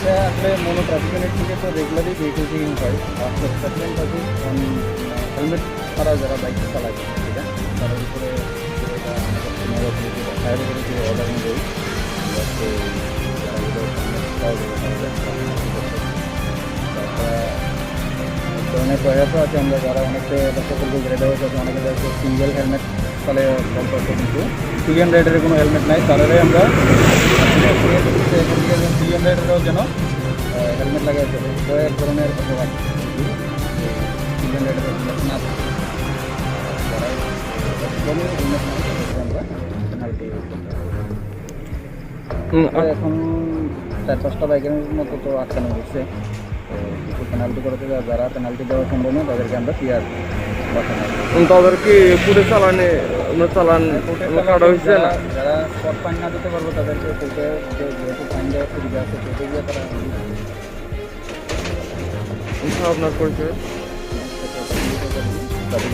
এটা আসলে mono traffic light থেকে তো রেগুলারই ভেহিকল চেকিং হয়। আর সেকেন্ড হচ্ছে হেলমেট ছাড়া যারা বাইক চালায় ঠিক আছে, তাদের উপরে ফায়ার করে যে অর্ডার অনুযায়ী যাতে যারা এগুলো পাওয়া যাবে তাছাড়া এক ধরনের প্রয়াসও আছে। আমরা যারা অনেকে লক্ষ্য করবো গ্রেডার হচ্ছে অনেকে যাচ্ছে সিঙ্গেল হেলমেট তাহলে কল করছে, কিন্তু সিলিয়ন রাইডারের কোনো হেলমেট নাই, তারাই আমরা সিলিয়ন রাইডাররাও যেন হেলমেট লাগাই দেবে। কয়েক ধরনের অপরাধ সিলিয়ন রাইডারের হেলমেট না থাকে, যারা একদমই হেলমেট না তাদেরকে আমরা পেনাল্টি এখন 4-5টা বাইকের মতো তো আটকানো হচ্ছে। তো কিছু পেনাল্টি করেছে, যারা পেনাল্টি দেওয়া সম্ভব নয় তাদেরকে আমরা পিয়ার বাঁচানো। তাদের কি কোর্টে চালানে চালান কাটা হয়েছে না? যারা স্পট ফাইন না দিতে পারবো তাদেরকে কোর্টে যেহেতু ফাইন দেওয়ার সুবিধা আছে কোর্টে গিয়ে তারা আপনার পরিচয়? তাদের